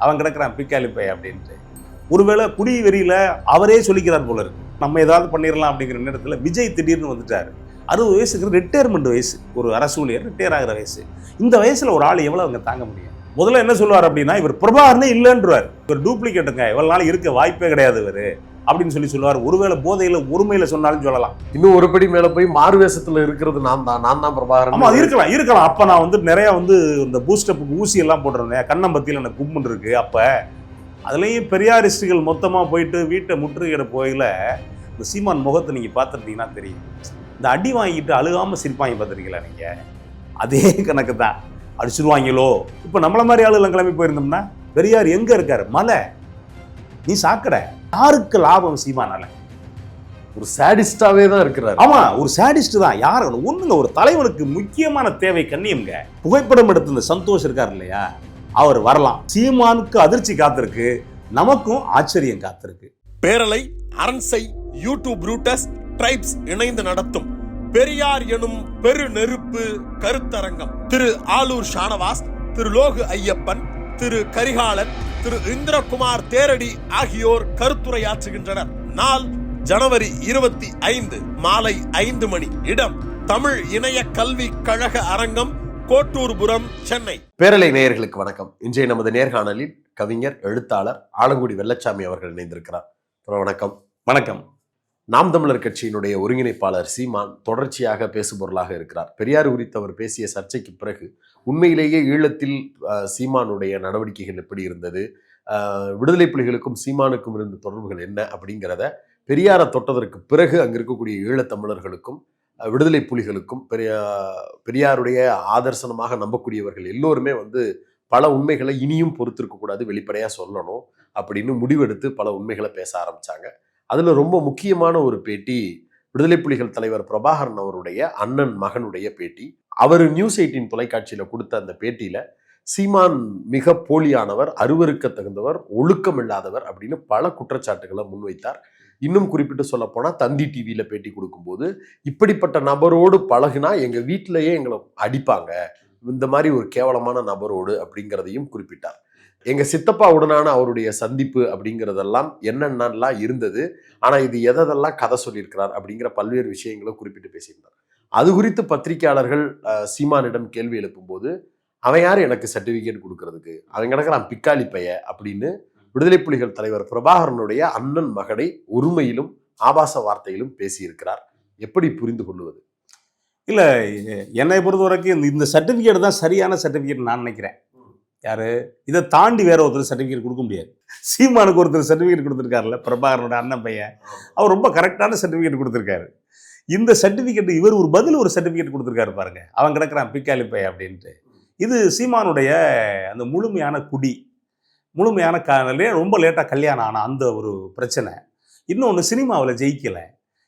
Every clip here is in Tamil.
அவன் கிடக்கிறான் பிக்காலி பை அப்படின்ட்டு. ஒருவேளை குடி வெறியில அவரே சொல்லிக்கிறார் போல இருக்கு, நம்ம ஏதாவது பண்ணிடலாம் அப்படிங்கிற நேரத்தில் விஜய் திடீர்னு வந்துட்டாரு. 60 வயசுக்கு ரிட்டையர்மெண்ட் வயசு, ஒரு அரசு ஊழியர் ரிட்டையர் ஆகிற வயசு. இந்த வயசுல ஒரு ஆள் எவ்வளவு அவங்க தாங்க முடியும்? முதல்ல என்ன சொல்லுவார் அப்படின்னா, இவர் பிரபாகரனே இல்லைன்றார், இவர் டூப்ளிகேட்டுங்க, இவ்வளவு நாள் இருக்க வாய்ப்பே கிடையாது இவரு அப்படின்னு சொல்லுவார். ஒருவேளை போதையில ஒருமையில சொன்னாலும் சொல்லலாம். இன்னும் ஒரு படி மேல போய் மாறு வேஷத்துல இருக்கிறது நான் தான் பிரபாகரன். ஆமா, இருக்கலாம். அப்ப நான் நிறைய இந்த பூஸ்டப்புக்கு ஊசி எல்லாம் போட்டிருந்தேன், கண்ணம்பத்தியில் எனக்கு கும்பன் இருக்கு. அப்ப அதுலயும் பெரியாரிஸ்டுகள் மொத்தமா போயிட்டு வீட்டை முற்றுகையிட போயில இந்த சீமான் முகத்தை நீங்க பார்த்துருந்தீங்கன்னா தெரியும். இந்த அடி வாங்கிட்டு அழுகாம சிரிப்பாங்க பார்த்துருக்கீங்களா நீங்க? அதே கணக்கு தான், அடிச்சிருவாங்களோ. இப்ப நம்மள மாதிரி ஆளுலாம் கிளம்பி போயிருந்தோம்னா, பெரியார் எங்க இருக்காரு? மலை, நீ சாக்கடை. யாருக்கு லாபம் சீமானால? ஒரு சாடிஸ்டாவே தான் இருக்கிறார். ஆமா, ஒரு சாடிஸ்ட் தான். யாரு ஒண்ணுங்க, ஒரு தலைவனுக்கு முக்கியமான தேவை கண்ணியம்ங்க. புகைப்படம் எடுத்து இந்த சந்தோஷ் இருக்கார் இல்லையா, அவர் வரலாம். சீமானுக்கு அதிர்ச்சி காத்திருக்கு, நமக்கும் ஆச்சரியம் காத்திருக்கு. பேரலை அரண்சை யூடியூப் ரூட்டஸ் டிரைப்ஸ் இணைந்து நடத்தும் பெரியார் எனும் பெரு நெருப்பு கருத்தரங்கம் திரு ஆலூர் ஷானவாஸ், திரு லோகு ஐயப்பன், திரு கரிகாலன், திரு இந்திரகுமார் தேரடி ஆகியோர் கருத்துரையாற்றுகின்றனர். நாள் ஜனவரி 25 மாலை 5 மணி. இடம் தமிழ் இணைய கல்வி கழக அரங்கம், கோட்டூர்புரம், சென்னை. பேரலை நேயர்களுக்கு வணக்கம். இன்றைய நமது நேர்காணலில் கவிஞர், எழுத்தாளர் ஆலங்குடி வெள்ளச்சாமி அவர்கள் இணைந்திருக்கிறார். வணக்கம். வணக்கம். நாம் தமிழர் கட்சியினுடைய ஒருங்கிணைப்பாளர் சீமான் தொடர்ச்சியாக பேசுபொருளாக இருக்கிறார். பெரியார் குறித்து அவர் பேசிய சர்ச்சைக்கு பிறகு உண்மையிலேயே ஈழத்தில் சீமானுடைய நடவடிக்கைகள் எப்படி இருந்தது, விடுதலை புலிகளுக்கும் சீமானுக்கும் இருந்த தொடர்புகள் என்ன அப்படிங்கிறத பெரியாரை தொட்டதற்கு பிறகு அங்கே இருக்கக்கூடிய ஈழத்தமிழர்களுக்கும் விடுதலை புலிகளுக்கும் பெரியாருடைய ஆதர்சனமாக நம்பக்கூடியவர்கள் எல்லோருமே பல உண்மைகளை இனியும் பொறுத்திருக்கக்கூடாது, வெளிப்படையாக சொல்லணும் அப்படின்னு முடிவெடுத்து பல உண்மைகளை பேச ஆரம்பித்தாங்க. அதில் ரொம்ப முக்கியமான ஒரு பேட்டி விடுதலை புலிகள் தலைவர் பிரபாகரன் அவருடைய அண்ணன் மகனுடைய பேட்டி. அவர் நியூஸ் 18 தொலைக்காட்சியில் கொடுத்த அந்த பேட்டியில் சீமான் மிக போலியானவர், அருவருக்க தகுந்தவர், ஒழுக்கம் இல்லாதவர் அப்படின்னு பல குற்றச்சாட்டுகளை முன்வைத்தார். இன்னும் குறிப்பிட்டு சொல்ல போனால் தந்தி டிவியில் பேட்டி கொடுக்கும்போது, இப்படிப்பட்ட நபரோடு பழகுனா எங்கள் வீட்டிலேயே எங்களை அடிப்பாங்க, இந்த மாதிரி ஒரு கேவலமான நபரோடு அப்படிங்கிறதையும் குறிப்பிட்டார். எங்கள் சித்தப்பா உடனான அவருடைய சந்திப்பு அப்படிங்கிறதெல்லாம் என்னென்னலாம் இருந்தது, ஆனால் இது எதெல்லாம் கதை சொல்லியிருக்கிறார் அப்படிங்கிற பல்வேறு விஷயங்களை குறிப்பிட்டு பேசியிருந்தார். அது குறித்து பத்திரிகையாளர்கள் சீமானிடம் கேள்வி எழுப்பும்போது, அவன் யார் எனக்கு சர்டிஃபிகேட் கொடுக்கறதுக்கு, அவன் கிடக்கிறான் பிக்காலி பைய அப்படின்னு விடுதலை புலிகள் தலைவர் பிரபாகரனுடைய அண்ணன் மகனை ஒருமையிலும் ஆபாச வார்த்தையிலும் பேசியிருக்கிறார். எப்படி புரிந்து கொள்வது? இல்லை, என்னை பொறுத்த வரைக்கும் இந்த சர்டிஃபிகேட் தான் சரியான சர்டிஃபிகேட் நான் நினைக்கிறேன். யாரு இதை தாண்டி வேற ஒருத்தர் சர்டிஃபிகேட் கொடுக்க முடியாது. சீமானுக்கு ஒருத்தர் சர்டிஃபிகேட் கொடுத்துருக்காருல்ல, பிரபாகரனோட அண்ணன் பையன், அவர் ரொம்ப கரெக்டான சர்டிஃபிகேட் கொடுத்துருக்காரு. இந்த சர்டிஃபிகேட் இவர் ஒரு சர்டிஃபிகேட் கொடுத்துருக்காரு பாருங்க, அவன் கிடக்கிறான் பிக்காலி பை அப்படின்ட்டு. இது சீமானுடைய அந்த முழுமையான குடி, முழுமையான ரொம்ப லேட்டாக கல்யாணம் ஆன அந்த ஒரு பிரச்சனை. இன்னொன்று, சினிமாவில் ஜெயிக்கலை.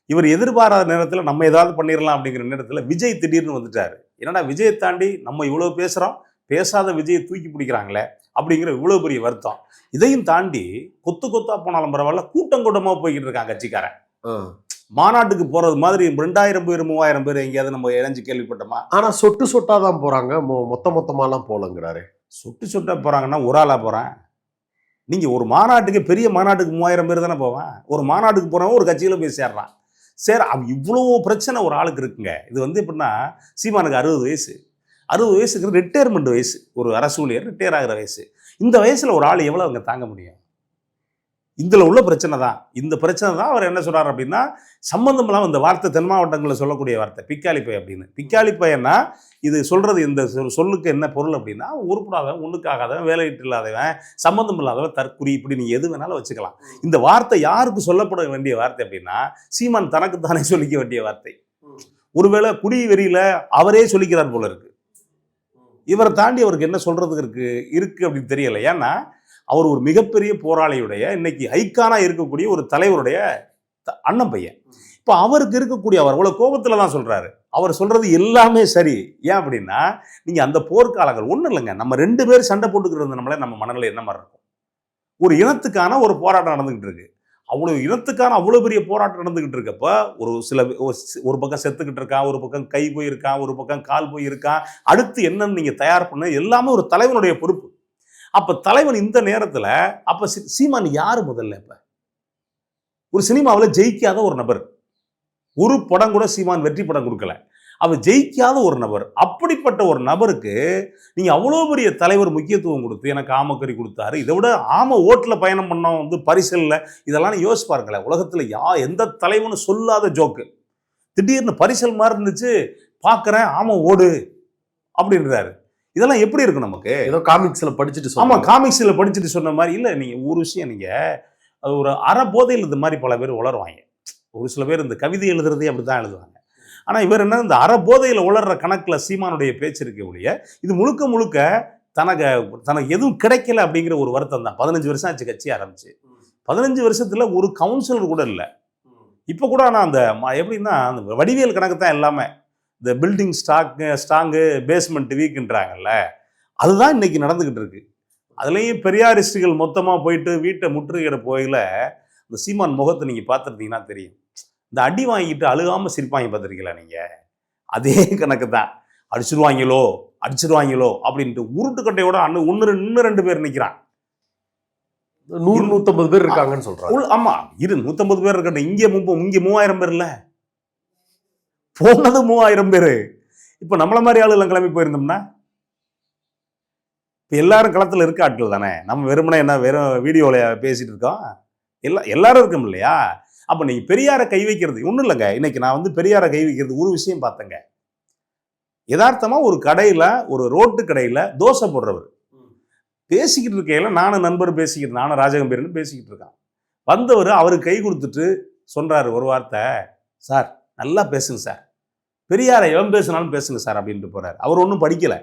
இவர் எதிர்பாராத நேரத்தில் நம்ம ஏதாவது பண்ணிடலாம் அப்படிங்கிற நேரத்தில் விஜய் திடீர்னு வந்துட்டார். என்னடா விஜயை தாண்டி நம்ம இவ்வளோ பேசுகிறோம், பேசாத விஜயை தூக்கி பிடிக்கிறாங்களே அப்படிங்கிற இவ்வளோ பெரிய வருத்தம். இதையும் தாண்டி கொத்து கொத்தா போனாலும் பரவாயில்ல, கூட்டம் கூட்டமாக போய்கிட்டு இருக்கான் கட்சிக்காரன். மாநாட்டுக்கு போறது மாதிரி 2000 பேர் 3000 பேர் எங்கேயாவது நம்ம இணைஞ்சு கேள்விப்பட்டோமா? ஆனால் சொட்டு சொட்டா தான் போறாங்க, மொத்தமாலாம் போலங்கிறாரு. சொட்டு சொட்டா போறாங்கன்னா ஒரு ஆளா போறேன். நீங்க ஒரு மாநாட்டுக்கு, பெரிய மாநாட்டுக்கு 3000 பேர் தானே போவேன். ஒரு மாநாட்டுக்கு போறவன் ஒரு கட்சியில போய் சேர்றான். இவ்வளோ பிரச்சனை ஒரு ஆளுக்கு இருக்குங்க. இது எப்படின்னா, சீமானுக்கு 60 வயசு, 60 வயசுக்கு ரிட்டையர்மெண்ட் வயசு, ஒரு அரசு ஊழியர் ரிட்டையர் ஆகிற வயசு. இந்த வயசுல ஒரு ஆள் எவ்வளவு அவங்க தாங்க முடியும்? இதுல உள்ள பிரச்சனை தான். இந்த பிரச்சனை தான் அவர் என்ன சொல்றாரு அப்படின்னா, சம்பந்தம் இல்லாமல் இந்த வார்த்தை தென் மாவட்டங்களில் சொல்லக்கூடிய வார்த்தை பிக்காலி பை அப்படின்னு. பிக்காலி பையன்னா இது சொல்றது, இந்த சொல்லுக்கு என்ன பொருள் அப்படின்னா, உருப்படாதவன், ஒண்ணுக்காகாதவன், வேலையிட்டு இல்லாதவன், சம்பந்தம் இல்லாதவன், தற்குறி, இப்படி நீ எது வேணாலும் வச்சுக்கலாம். இந்த வார்த்தை யாருக்கு சொல்லப்பட வேண்டிய வார்த்தை அப்படின்னா, சீமான் தனக்குத்தானே சொல்லிக்க வேண்டிய வார்த்தை. ஒருவேளை குடி வெறியில அவரே சொல்லிக்கிறார் போல இருக்கு. இவரை தாண்டி அவருக்கு என்ன சொல்றதுக்கு இருக்கு அப்படின்னு தெரியல. ஏன்னா அவர் ஒரு மிகப்பெரிய போராளியுடைய, இன்னைக்கு ஐக்கானா இருக்கக்கூடிய ஒரு தலைவருடைய அண்ணன் பையன். இப்போ அவருக்கு இருக்கக்கூடிய, அவர் அவ்வளோ கோபத்தில் தான் சொல்றாரு. அவர் சொல்றது எல்லாமே சரி. ஏன் அப்படின்னா, நீங்க அந்த போர்க்காலங்கள் ஒன்றும் இல்லைங்க, நம்ம 2 பேர் சண்டை போட்டுக்கிறது நம்மளே நம்ம மனநிலை என்ன மாதிரி இருக்கும்? ஒரு இனத்துக்கான ஒரு போராட்டம் நடந்துகிட்டு இருக்கு. அவ்வளோ இனத்துக்கான அவ்வளோ பெரிய போராட்டம் நடந்துகிட்டு இருக்கப்ப ஒரு பக்கம் செத்துக்கிட்டு இருக்கான், ஒரு பக்கம் கை போயிருக்கான், ஒரு பக்கம் கால் போயிருக்கான். அடுத்து என்னன்னு நீங்க தயார் பண்ண எல்லாமே ஒரு தலைவனுடைய பொறுப்பு. அப்ப தலைவன் இந்த நேரத்துல அப்ப சீமான் யாரு முதல்ல? இப்ப ஒரு சினிமாவில் ஜெயிக்காத ஒரு நபர், ஒரு படம் கூட சீமான் வெற்றி படம் கொடுக்கல, அவர் ஜெயிக்காத ஒரு நபர். அப்படிப்பட்ட ஒரு நபருக்கு நீங்க அவ்வளோ பெரிய தலைவர் முக்கியத்துவம் கொடுத்து எனக்கு ஆமக்கறி கொடுத்தாரு. இதை விட ஓட்டுல பயணம் பண்ணோம் வந்து பரிசல்ல, இதெல்லாம் யோசிச்சு பாருங்களேன். உலகத்துல எந்த தலைவனும் சொல்லாத ஜோக்கு. திடீர்னு பரிசல் மாதிரி இருந்துச்சு, பார்க்குறேன் ஓடு அப்படின்றாரு. இதெல்லாம் எப்படி இருக்கு நமக்கு? ஏதோ காமிக்ஸ்ல படிச்சுட்டு ஆமா, காமிக்ஸ்ல படிச்சுட்டு சொன்ன மாதிரி இல்ல. நீங்க ஒரு விஷயம், நீங்க அது ஒரு அற போதையில் இந்த மாதிரி பல பேர் உளருவாங்க. ஒரு சில பேர் இந்த கவிதை எழுதுறதே அப்படிதான் எழுதுவாங்க. ஆனா இவர் என்ன, இந்த அற போதையில் உளர்ற கணக்குல சீமானுடைய பேச்சு இருக்க ஒழிய இது முழுக்க முழுக்க தனக்கு எதுவும் கிடைக்கல அப்படிங்கிற ஒரு வருத்தம் தான். 15 வருஷம் ஆச்சு கட்சி ஆரம்பிச்சு. 15 வருஷத்துல ஒரு கவுன்சிலர் கூட இல்லை. இப்போ கூட நான் அந்த எப்படின்னா அந்த வடிவியல் கணக்கு தான் எல்லாமே. இந்த பில்டிங் ஸ்ட்ராங்கு பேஸ்மெண்ட் வீக்குன்றாங்கல்ல, அதுதான் இன்னைக்கு நடந்துகிட்டு இருக்கு. அதுலேயும் பெரியாரிஸ்டுகள் மொத்தமாக போயிட்டு வீட்டை முற்றுகையிட போயில இந்த சீமான் முகத்தை நீங்கள் பார்த்துருந்தீங்கன்னா தெரியும். இந்த அடி வாங்கிட்டு அழுகாமல் சிரிப்பாங்க பார்த்துருக்கீங்களா நீங்கள்? அதே கணக்கு தான். அடிச்சிருவாங்களோ அப்படின்ட்டு உருட்டுக்கட்டையோட இன்னும் 2 பேர் நிற்கிறான். 100-150 பேர் இருக்காங்கன்னு சொல்றாங்க. ஆமா, 150 பேர் இருக்கட்டும். இங்கே 3000 பேர் இல்ல, போனது 3000 பேரு. இப்ப நம்மள மாதிரி ஆளுலாம் கிளம்பி போயிருந்தோம்னா இப்ப எல்லாரும் களத்துல இருக்க ஆட்கள் தானே. நம்ம வெறுமனே என்ன வெறும் வீடியோல பேசிட்டு இருக்கோம்? எல்லாரும் இருக்கோம் இல்லையா? அப்ப நீங்க பெரியாரை கை வைக்கிறது ஒண்ணும் இல்லைங்க. இன்னைக்கு நான் வந்து பெரியாரை கை வைக்கிறது ஒரு விஷயம் பார்த்தேங்க. யதார்த்தமா ஒரு கடையில, ஒரு ரோட்டு கடையில தோசை போடுறவர் பேசிக்கிட்டு இருக்கையில நானும் ராஜகம்பீரன் பேசிக்கிட்டு இருக்கான். வந்தவர் அவருக்கு கை கொடுத்துட்டு சொல்றாரு ஒரு வார்த்தை, சார் நல்லா பேசுங்க சார், பெரியாரை எவன் பேசினாலும் பேசுங்க சார் அப்படின்ட்டு போறாரு. அவர் ஒன்றும் படிக்கல,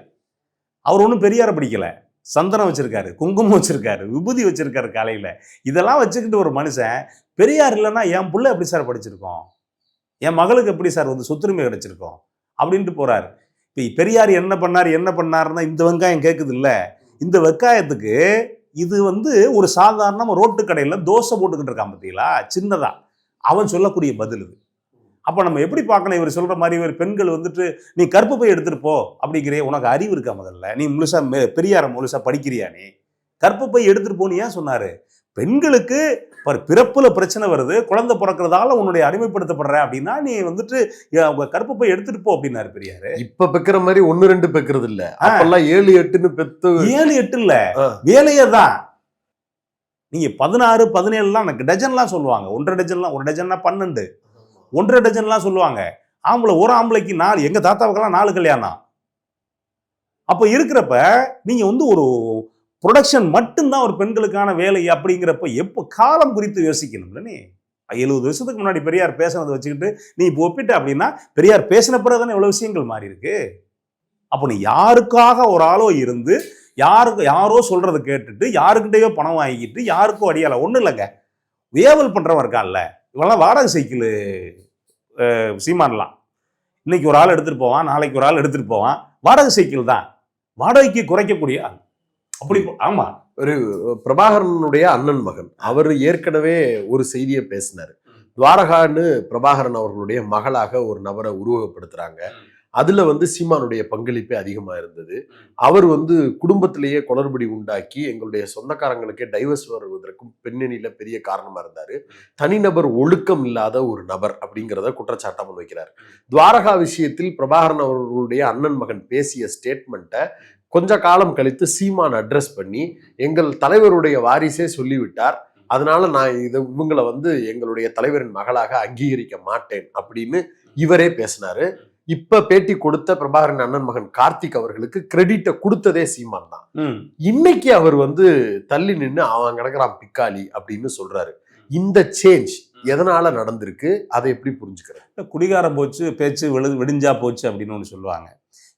அவர் ஒன்றும் பெரியாரை படிக்கல. சந்தனம் வச்சிருக்காரு, குங்குமம் வச்சிருக்காரு, விபூதி வச்சிருக்காரு காலையில. இதெல்லாம் வச்சுக்கிட்டு ஒரு மனுஷன் பெரியார் இல்லைன்னா என் புள்ள எப்படி சார் படிச்சிருக்கோம், என் மகளுக்கு எப்படி சார் வந்து சொத்துரிமை கிடைச்சிருக்கோம் அப்படின்ட்டு போறாரு. இப்போ பெரியார் என்ன பண்ணாருன்னா இந்த வெங்காயம் கேட்குது இல்லை, இந்த வெங்காயத்துக்கு இது வந்து ஒரு சாதாரண ரோட்டு கடையில் தோசை போட்டுக்கிட்டு இருக்கான் பார்த்தீங்களா, சின்னதா, அவன் சொல்லக்கூடிய பதில் இது. அப்போ நம்ம எப்படி பார்க்கணும்? இவர் சொல்ற மாதிரி இவர் பெண்கள் வந்துட்டு நீ கற்பு பை எடுத்துட்டு போ அப்படிங்கிறே, உனக்கு அறிவு இருக்கா? முதல்ல நீ முழுசா பெரியார முழுசா படிக்கிறியா? நீ கற்பு பை எடுத்துட்டு போன்னு ஏன் சொன்னாரு? பெண்களுக்கு பிறப்புல பிரச்சனை வருது, குழந்தை பிறக்கிறதால உன்னுடைய அடிமைப்படுத்தப்படுற அப்படின்னா நீ வந்துட்டு கற்பு பை எடுத்துட்டு போ அப்படின்னாரு பெரியாரு. இப்ப பெக்கிற மாதிரி 1-2 பெக்கிறது இல்ல, அப்பெல்லாம் 7-8ன்னு பெத்து. 7-8 இல்ல, வேலையே தான். நீங்க 16-17 எனக்கு டஜன்லாம் சொல்லுவாங்க. 1.5 டஜன்லாம், 1 டஜன்னா 12, 1.5 டஜன்லாம் சொல்லுவாங்க. ஒரு ஆம்பளைக்கு 4, எங்க தாத்தாவுக்கெல்லாம் 4 கல்யாணம். அப்ப இருக்கிறப்ப நீங்க வந்து ஒரு ப்ரொடக்ஷன் மட்டும்தான் ஒரு பெண்களுக்கான வேலை அப்படிங்கிறப்ப எப்போ காலம் குறித்து யோசிக்கணும்ல. நீ 70 வருஷத்துக்கு முன்னாடி பெரியார் பேசினதை வச்சுக்கிட்டு நீ இப்போ ஒப்பிட்ட அப்படின்னா பெரியார் பேசின பிறகு தானே இவ்வளவு விஷயங்கள் மாறி இருக்கு. அப்போ நீ யாருக்காக ஒரு ஆளோ இருந்து யாரோ சொல்றதை கேட்டுட்டு யாருக்கிட்டையோ பணம் வாங்கிட்டு யாருக்கோ அடியால ஒன்றும் இல்லைங்க. வேவல் பண்றவன் இருக்கான்ல, இவெல்லாம் வாடகை சைக்கிள் சீமானலாம். இன்னைக்கு ஒரு ஆள் எடுத்துட்டு போவான், நாளைக்கு ஒரு ஆள் எடுத்துட்டு போவான். வாடகை சைக்கிள் தான், வாடகைக்கு குறைக்கக்கூடிய ஆள். அப்படி ஆமா. ஒரு பிரபாகரனுடைய அண்ணன் மகன் அவர் ஏற்கனவே ஒரு செய்தியை பேசினாரு. துவாரகான்னு பிரபாகரன் அவர்களுடைய மகளாக ஒரு நபரை உருவகப்படுத்துறாங்க. அதுல வந்து சீமானுடைய பங்களிப்பே அதிகமா இருந்தது. அவர் வந்து குடும்பத்திலேயே குளறுபடி உண்டாக்கி எங்களுடைய சொந்தக்காரங்களுக்கே டைவர்ஸ் வருவதற்கும் பின்னணியில பெரிய காரணமா இருந்தாரு. தனிநபர் ஒழுக்கம் இல்லாத ஒரு நபர் அப்படிங்கிறத குற்றச்சாட்டா வைக்கிறார். துவாரகா விஷயத்தில் பிரபாகரன் அவர்களுடைய அண்ணன் மகன் பேசிய ஸ்டேட்மெண்ட்டை கொஞ்ச காலம் கழித்து சீமான் அட்ரஸ் பண்ணி எங்கள் தலைவருடைய வாரிசே சொல்லிவிட்டார், அதனால நான் இவங்களை வந்து எங்களுடைய தலைவரின் மகளாக அங்கீகரிக்க மாட்டேன் அப்படின்னு இவரே பேசினாரு. இப்ப பேட்டி கொடுத்த பிரபாகரன் அண்ணன் மகன் கார்த்திக் அவர்களுக்கு கிரெடிட்டை கொடுத்ததே சீமான் தான். இன்னைக்கு அவர் வந்து தள்ளி நின்று அவன் கிடக்குறான் பிக்காலி அப்படின்னு சொல்றாரு. இந்த சேஞ்ச் எதனால நடந்திருக்கு, அதை எப்படி புரிஞ்சுக்கிறது? குடிகாரம் போச்சு பேச்சு விடிஞ்சா போச்சு அப்படின்னு ஒன்று சொல்லுவாங்க.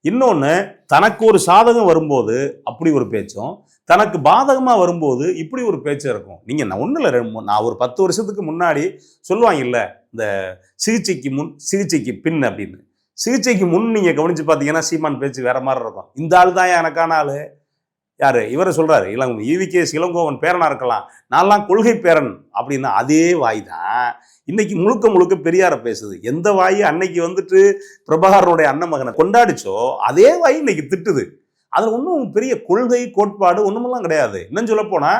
இன்னொன்று, தனக்கு ஒரு சாதகம் வரும்போது அப்படி ஒரு பேச்சும், தனக்கு பாதகமா வரும்போது இப்படி ஒரு பேச்சு இருக்கும். நீங்க நான் ஒன்றும் இல்லை, நான் ஒரு 10 வருஷத்துக்கு முன்னாடி சொல்லுவாங்க இல்லை, இந்த சிகிச்சைக்கு முன் சிகிச்சைக்கு பின் அப்படின்னு. சிகிச்சைக்கு முன் நீங்க கவனிச்சு பார்த்தீங்கன்னா சீமான் பேச்சு வேற மாதிரி இருக்கும். இந்த ஆள் தான் எனக்கான ஆளு. யாரு இவரை சொல்றாரு, ஈவிகே இளங்கோவன் பேரனா இருக்கலாம், நான்லாம் கொள்கை பேரன் அப்படின்னா அதே வாய் தான் இன்னைக்கு முழுக்க முழுக்க பெரியார பேசுது. எந்த வாய் அன்னைக்கு வந்துட்டு பிரபாகரனுடைய அண்ணன் மகனை கொண்டாடிச்சோ அதே வாய் இன்னைக்கு திட்டுது. அதில் ஒன்றும் பெரிய கொள்கை கோட்பாடு ஒன்றுமெல்லாம் கிடையாது. இன்னும் சொல்ல போனா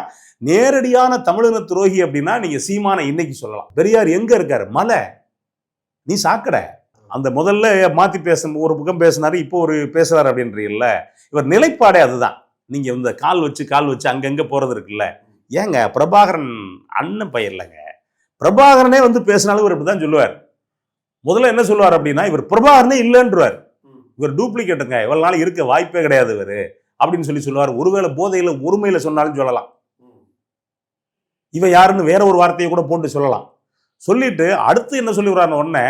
நேரடியான தமிழின துரோகி அப்படின்னா நீங்க சீமானை இன்னைக்கு சொல்லலாம். பெரியார் எங்க இருக்காரு? மலை, நீ சாக்கடை. அந்த முதல்ல மாத்தி ஒரு பக்கம் பேசினாரு, இப்போ ஒரு பேசுறாரு அப்படின்றீங்கல்ல, இவர் நிலைப்பாடே அதுதான். நீங்க இந்த கால் வச்சு அங்கங்க போறது இருக்குல்ல. ஏங்க பிரபாகரன் அண்ணன் பையன் இல்லைங்க, பிரபாகரனே வந்து பேசினாலும் இவர் இப்படிதான் சொல்லுவார். முதல்ல என்ன சொல்லுவார் அப்படின்னா, இவர் பிரபாகரனே இல்லைன்றார், இவர் டூப்ளிகேட்டுங்க, இவ்வளவு நாள் இருக்க வாய்ப்பே கிடையாது இவரு அப்படின்னு சொல்லுவார். ஒருவேளை போதையில ஒருமையில சொன்னாலும் சொல்லலாம், இவன் யாருன்னு வேற ஒரு வார்த்தையை கூட போட்டு சொல்லலாம். சொல்லிட்டு அடுத்து என்ன சொல்லிடுறாரு உடனே,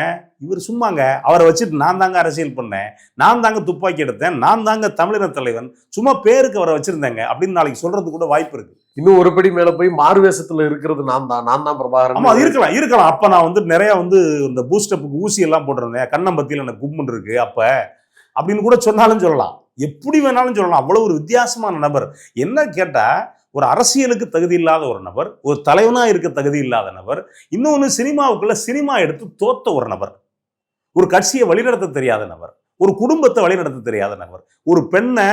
இவர் சும்மாங்க, அவரை வச்சுட்டு நான் தாங்க அரசியல் பண்ணேன், நான் தாங்க துப்பாக்கி எடுத்தேன், நான் தாங்க தமிழின தலைவன், சும்மா பேருக்கு அவரை வச்சிருந்தேங்க அப்படின்னு நாளைக்கு சொல்றது கூட வாய்ப்பு இருக்கு. இன்னும் ஒரு படி மேல போய் மாறுவேஷத்துல இருக்கிறது நான் தான் பிரபாகரன். ஆமா, இருக்கலாம். அப்ப நான் வந்து நிறைய வந்து இந்த பூஸ்டப்புக்கு ஊசி எல்லாம் போட்டிருந்தேன், கண்ணம்பத்தியில் எனக்கு கும்முன்னு இருக்கு அப்ப அப்படின்னு கூட சொன்னாலும் சொல்லலாம், எப்படி வேணாலும் சொல்லலாம். அவ்வளவு ஒரு வித்தியாசமான நபர். என்ன கேட்டா, ஒரு அரசியலுக்கு தகுதி இல்லாத ஒரு நபர், ஒரு தலைவனா இருக்க தகுதி இல்லாத நபர், இன்னொன்னு சினிமாவுக்குள்ள சினிமா எடுத்து தோத்த ஒரு நபர், ஒரு கட்சியை வழிநடத்த தெரியாத நபர், ஒரு குடும்பத்தை வழிநடத்த தெரியாத நபர், ஒரு பெண்ணை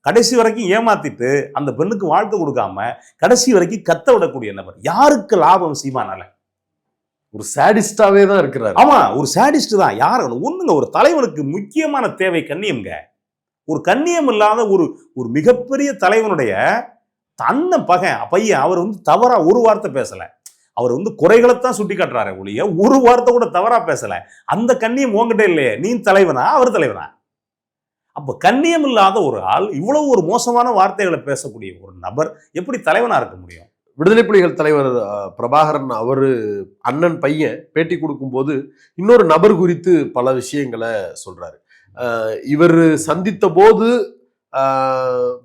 கடைசி வரைக்கும் ஏமாத்திட்டு அந்த பெண்ணுக்கு வாழ்க்கை கொடுக்காம கடைசி வரைக்கும் கத்த விடக்கூடிய நபர். யாருக்கு லாபம் சீமானால? ஒரு சாடிஸ்டாவே தான் இருக்கிறார். ஆமா, ஒரு சாடிஸ்ட் தான். யாரு ஒண்ணுங்க, ஒரு தலைவனுக்கு முக்கியமான தேவை கண்ணியம்ங்க. ஒரு கண்ணியம் இல்லாத ஒரு மிகப்பெரிய தலைவனுடைய அண்ணன் பையன் அவர் வந்து தவறா ஒரு வார்த்தை பேசல, அவர் வந்து குறைகளைத்தான் சுட்டி காட்டுறாரு ஒழிய ஒரு வார்த்தை கூட தவறா பேசல. அந்த கண்ணியம் உங்ககிட்ட இல்லையே, நீ தலைவனா அவர் தலைவனா? அப்ப கண்ணியம் இல்லாத ஒரு ஆள், இவ்வளவு ஒரு மோசமான வார்த்தைகளை பேசக்கூடிய ஒரு நபர் எப்படி தலைவனா இருக்க முடியும்? விடுதலை புலிகள் தலைவர் பிரபாகரன் அவரு அண்ணன் பையன் பேட்டி கொடுக்கும் போது இன்னொரு நபர் குறித்து பல விஷயங்களை சொல்றாரு. இவர் சந்தித்த போது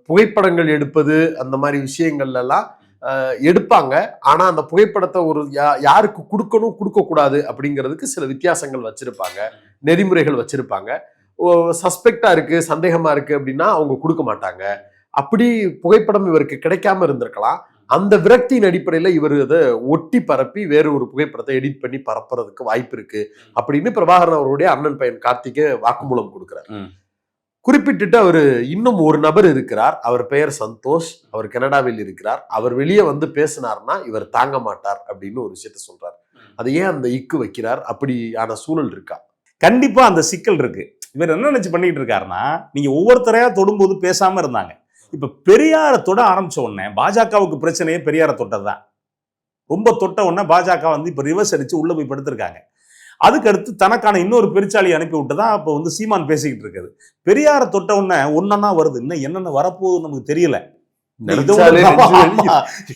புகைப்படங்கள் எடுப்பது அந்த மாதிரி விஷயங்கள்ல எல்லாம் எடுப்பாங்க. ஆனா அந்த புகைப்படத்தை ஒரு யாருக்கு கொடுக்கணும் கொடுக்க கூடாது அப்படிங்கிறதுக்கு சில வித்தியாசங்கள் வச்சிருப்பாங்க, நெறிமுறைகள் வச்சிருப்பாங்க. சஸ்பெக்டா இருக்கு, சந்தேகமா இருக்கு அப்படின்னா அவங்க கொடுக்க மாட்டாங்க. அப்படி புகைப்படம் இவருக்கு கிடைக்காம இருந்திருக்கலாம். அந்த விரக்தியின் அடிப்படையில இவர் அதை ஒட்டி பரப்பி வேறு ஒரு புகைப்படத்தை எடிட் பண்ணி பரப்புறதுக்கு வாய்ப்பு இருக்கு அப்படின்னு பிரபாகரன் அவருடைய அண்ணன் பையன் கார்த்திகே வாக்குமூலம் கொடுக்கிறார். குறிப்பிட்டுட்டு அவரு இன்னும் ஒரு நபர் இருக்கிறார், அவர் பெயர் சந்தோஷ், அவர் கனடாவில் இருக்கிறார். அவர் வெளியே வந்து பேசினார்னா இவர் தாங்க மாட்டார் அப்படின்னு ஒரு விஷயத்த சொல்றார். அதை ஏன் அந்த இக்கு வைக்கிறார்? அப்படியான சூழல் இருக்கா? கண்டிப்பா அந்த சிக்கல் இருக்கு. இவர் என்ன நினைச்சு பண்ணிட்டு இருக்காருன்னா, நீங்க ஒவ்வொருத்தரையா தொடும்போது பேசாம இருந்தாங்க. இப்ப பெரியாரை தொட ஆரம்பிச்ச உடனே பாஜகவுக்கு பிரச்சனையே பெரியாரை தொட்டதுதான். ரொம்ப தொட்ட உடனே பாஜக வந்து இப்ப ரிவர்ஸ் அடிச்சு உள்ள போய் படுத்திருக்காங்க. அதுக்கடுத்து தனக்கான இன்னொரு பெருச்சாளி அனுப்பி விட்டுதான் இப்போ வந்து சீமான் பேசிக்கிட்டு இருக்குது. பெரியாரை தொட்ட உடனே ஒன்னா வருது, இன்னும் என்னென்ன வரப்போகுது நமக்கு தெரியல.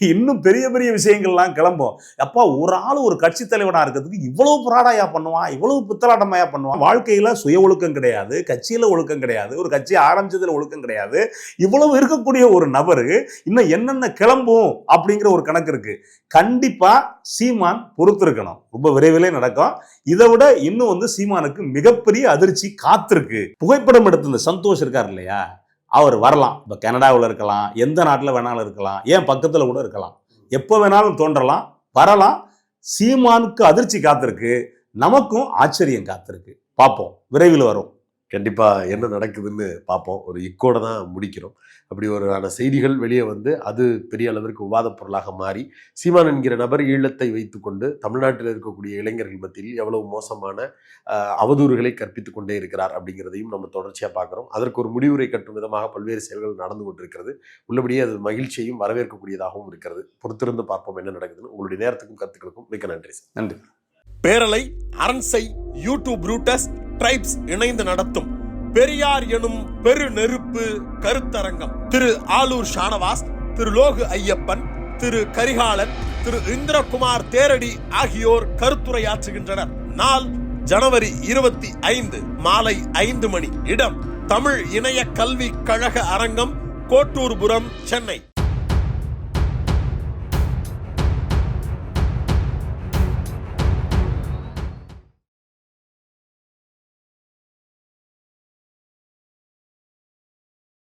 இன்னும் பெரிய பெரிய விஷயங்கள்லாம் கிளம்பும். அப்பா, ஒரு ஆள் ஒரு கட்சி தலைவனா இருக்கிறதுக்கு இவ்வளவு புராடாயா பண்ணுவான், இவ்வளவு பித்தலாட்டமாயா பண்ணுவான். வாழ்க்கையில சுய ஒழுக்கம் கிடையாது, கட்சியில ஒழுக்கம் கிடையாது, ஒரு கட்சி ஆரம்பிச்சதுல ஒழுக்கம் கிடையாது. இவ்வளவு இருக்கக்கூடிய ஒரு நபரு இன்னும் என்னென்ன கிளம்பும் அப்படிங்கிற ஒரு கணக்கு இருக்கு. கண்டிப்பா சீமான் பொறுத்திருக்கணும், ரொம்ப விரைவிலே நடக்கும். இதை விட இன்னும் வந்து சீமானுக்கு மிகப்பெரிய அதிர்ச்சி காத்திருக்கு. புகைப்படம் எடுத்த இந்த சந்தோஷ் இருக்கார் இல்லையா, அவர் வரலாம். இப்போ கனடாவில் இருக்கலாம், எந்த நாட்டில் வேணாலும் இருக்கலாம், ஏன் பக்கத்தில் கூட இருக்கலாம், எப்போ வேணாலும் தோன்றலாம், வரலாம். சீமானுக்கு அதிர்ச்சி காத்திருக்கு, நமக்கும் ஆச்சரியம் காத்திருக்கு. பார்ப்போம், விரைவில் வரும். கண்டிப்பா என்ன நடக்குதுன்னு பார்ப்போம். ஒரு இக்கோட தான் முடிக்கிறோம். அப்படி ஒரு செய்திகள் வெளியே வந்து அது பெரிய அளவிற்கு விவாத பொருளாக மாறி சீமான் என்கிற நபர் ஈழத்தை வைத்துக்கொண்டு தமிழ்நாட்டில் இருக்கக்கூடிய இளைஞர்கள் மத்தியில் எவ்வளவு மோசமான அவதூறுகளை கற்பித்துக் கொண்டே இருக்கிறார் அப்படிங்கிறதையும் நம்ம தொடர்ச்சியாக பார்க்குறோம். அதற்கு ஒரு முடிவுரை கட்டும் விதமாக பல்வேறு செயல்கள் நடந்து கொண்டிருக்கிறது. உள்ளபடியே அது மகிழ்ச்சியையும் வரவேற்கக்கூடியதாகவும் இருக்கிறது. பொறுத்திருந்து பார்ப்போம் என்ன நடக்குதுன்னு. உங்களுடைய நேரத்துக்கும் கருத்துக்களுக்கும் மிக்க நன்றி. நன்றி. பேரலை, அரண்சை, யூடியூப் ரூட்டஸ், ட்ரைப்ஸ் இணைந்து நடத்தும் பெரியார் எனும் பெரு நெருப்பு கருத்தரங்கம் திரு ஆலூர் ஷானவாஸ், திரு லோகு ஐயப்பன், திரு கரிகாலன், திரு இந்திரகுமார் தேரடி ஆகியோர் கருத்துரையாற்றுகின்றனர். நாள் ஜனவரி 25 மாலை 5 மணி. இடம் தமிழ் இணைய கல்வி கழக அரங்கம், கோட்டூர்புரம், சென்னை.